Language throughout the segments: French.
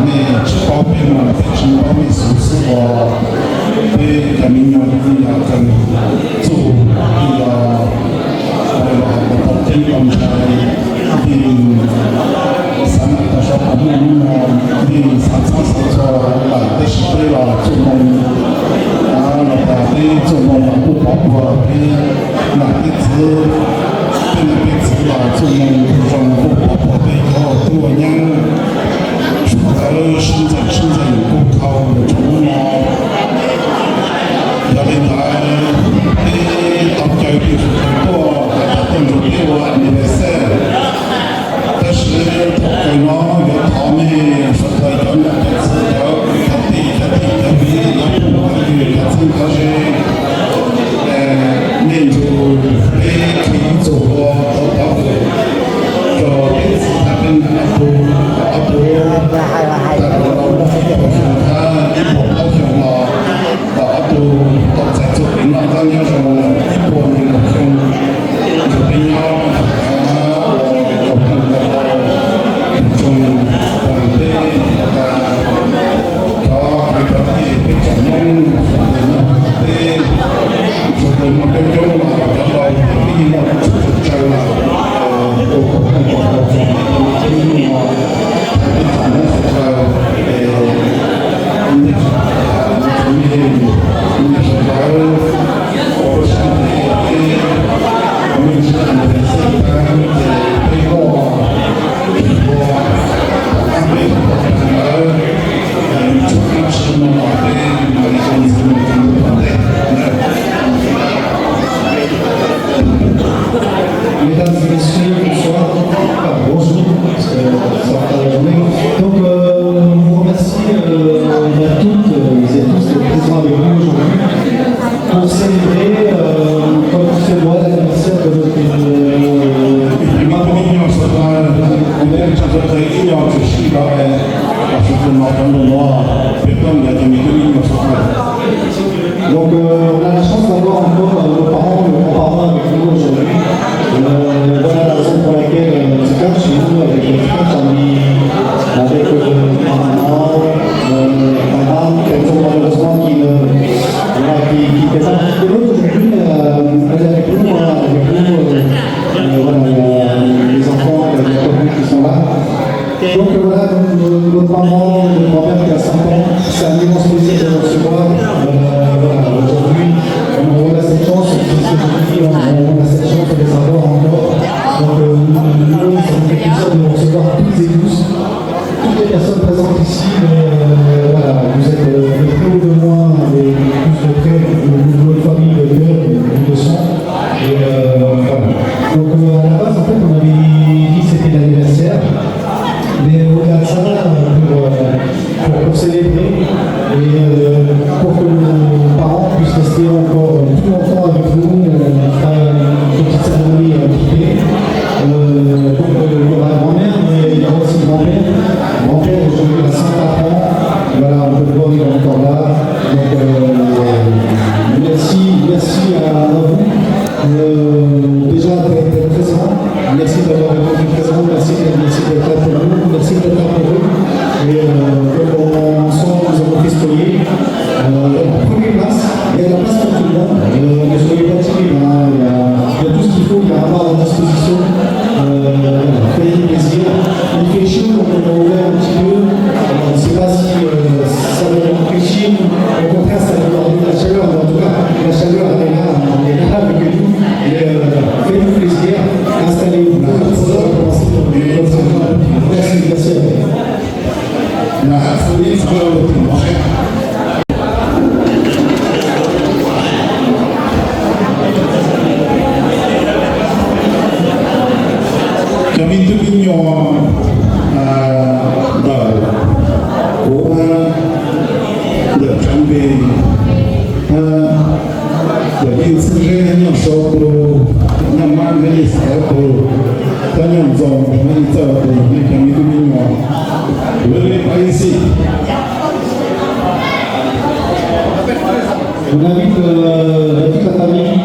那吃包饼嘛，吃包饼是不是我对人民要跟做我听刚才三个小朋友们上场时候都是对了做梦，然后对做梦不包括对哪个字。对那个字啦，做梦不包括对个多人，出头深圳户口中啊，要领导当教育是很多，动作比我那个少，但是对了，有他们说的有那个字要增加些，民族可以做个到位，做彼此他们阿布，在做领导当中，一波人做领导，Mesdames et messieurs, bonsoir. Bonjour, parce que ça va pas la journée. Donc, on vous remercie à toutes et tous d'être présents avec nous aujourd'hui pour célébrer, comme on se doit, l'anniversaire de notre Donc, on a la chance d'avoir encore nos parents, nos grands-parents avec nous aujourd'hui. Voilà la raison pour laquelle c'est comme chez nous avec les frères, avec ma maman, qu'elles ont malheureusement qui fait pas partie de l'autre aujourd'hui, elle est avec nous, voilà, les enfants, les copains qui sont là. Donc voilà, notre maman, notre grand-père qui a 5 ans, c'est un immense plaisir de nous recevoir. Aujourd'hui, on a cette chance, on a cette chance de les avoir encore. Donc nous, ça nous fait plaisir de nous recevoir toutes et tous, toutes les personnes présentes ici. Voilà, vous êtes de près ou de loin, mais plus de près, notre famille de cœur, de sang. Et voilà. Donc à la base, en fait, on avait dit que c'était l'anniversaire. Mais au-delà de ça, pour célébrer et pour que nos parents puissent rester encore plus longtemps avec nous, faire une petite cérémonie privée. Donc il y aura la grand-mère, mais il y aura aussi le grand-père. Le grand-père aujourd'hui a 104 ans. Voilà, on peut le voir, il est encore là. Donc merci à vous. Déjà d'être présent. Merci d'avoir répondu présent, merci d'être là pour nous, merci d'être là pour eux. Et ensemble, nous avons festoyé. En première place, il y a de la place pour tout le monde. Ne soyez pas timides, il y a tout ce qu'il faut, il y a un bar à disposition. Faites plaisir. Il fait chaud, on a ouvert un petit peu. On ne sait pas si ça va nous empêcher, au contraire, ça va nous donner la chaleur. Mais en tout cas, la chaleur, elle est là, on est là avec nous. Faites-nous plaisir, installez-vous. Merci. Kami itu punya jadi sebenarnya satu nama dari satu tanya jom ini satu ini kami itu punya lebih paisi. On invite toute la famille,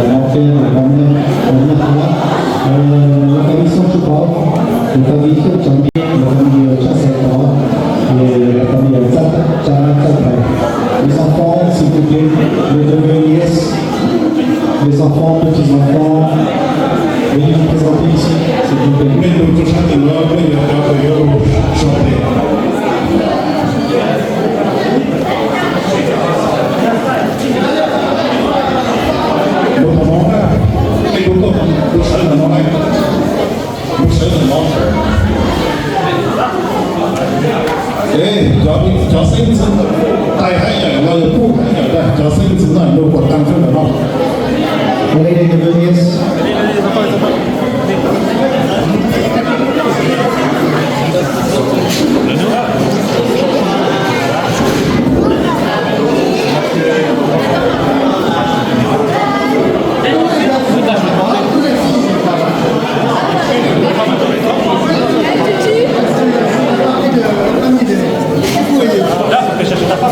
l'enfer, la grand-mère, la famille Sanchopa, la famille Chami, la famille Chassaïta et la famille Tchara. Les enfants, s'il vous plaît, les deux nièces, les enfants, petits-enfants, veuillez vous présenter ici, s'il vous plaît. Mais nous touchons de l'ordre et de chanter. cho sinh dưỡng tay hãy nhảy lời phụ hãy nhảy đây cho sinh dưỡng là đâu còn tăng cho nó Boleh ditulis.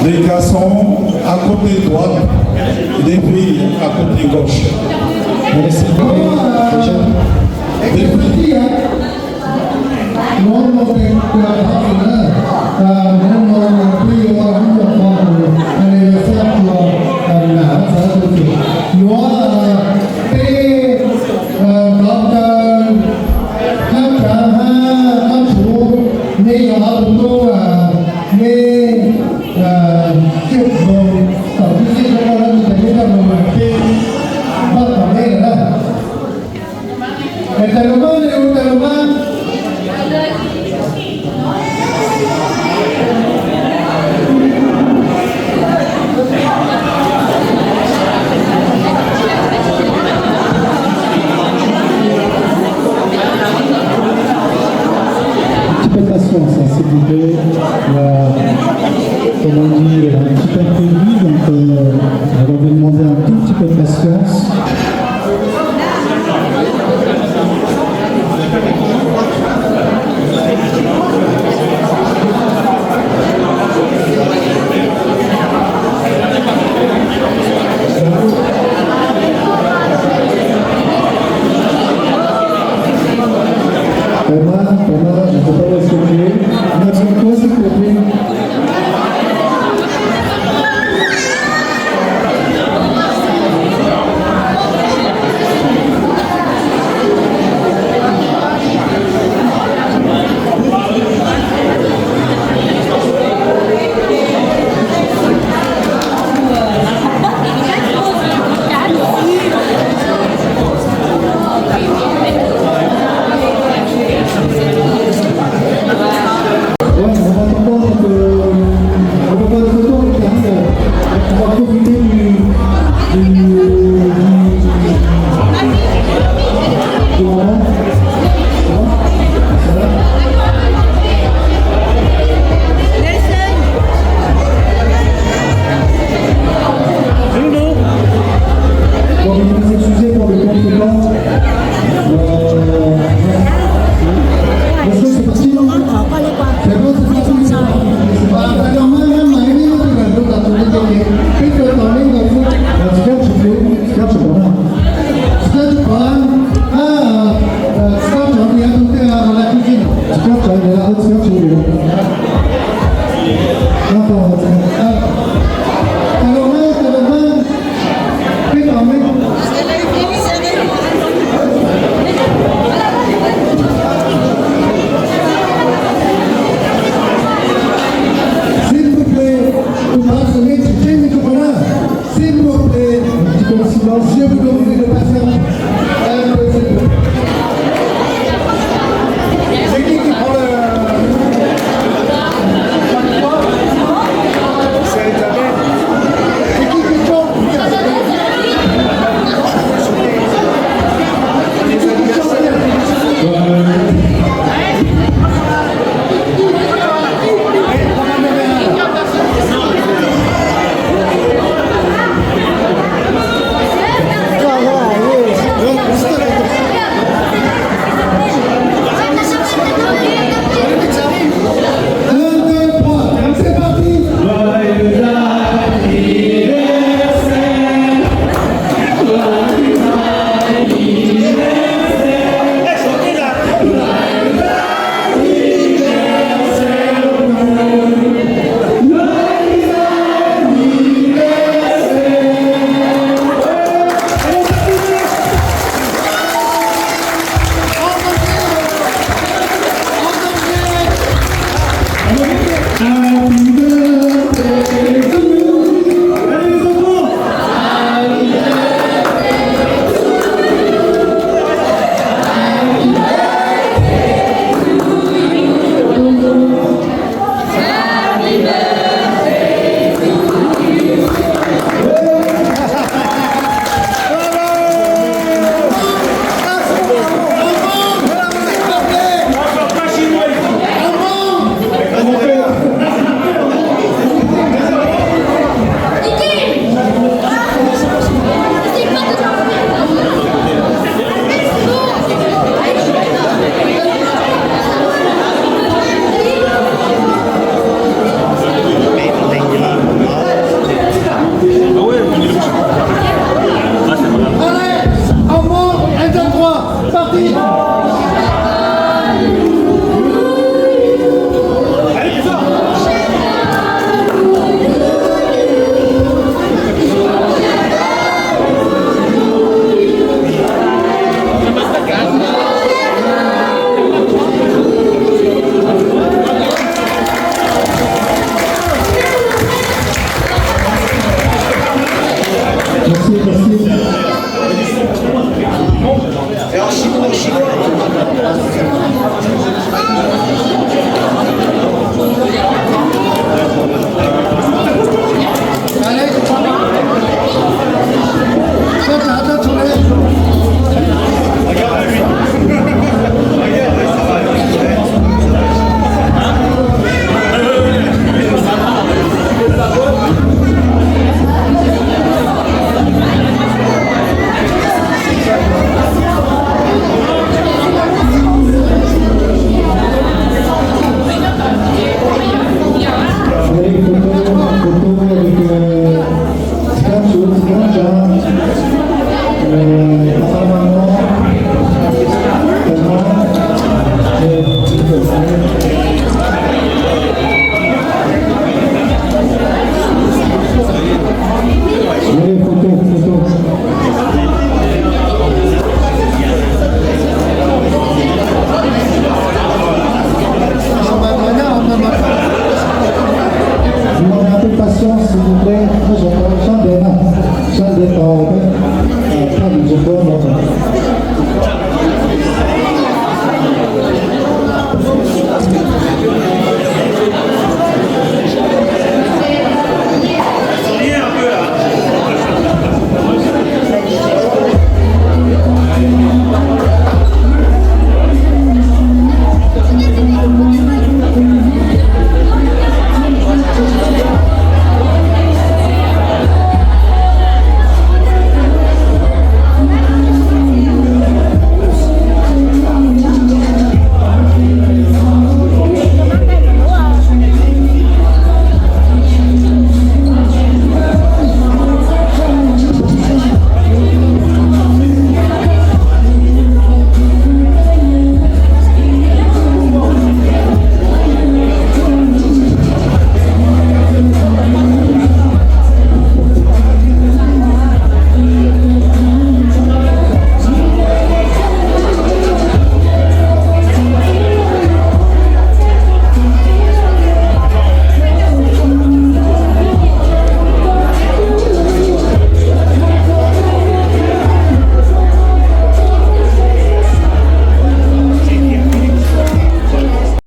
Des garçons à côté droit, des filles à côté gauche. S'il vous plaît, comment dire, un petit peu imprévu, donc on va vous demander un tout petit peu de patience. Thomas, je ne sais pas où est-ce que tu es. On a besoin de toi, s'il te plaît.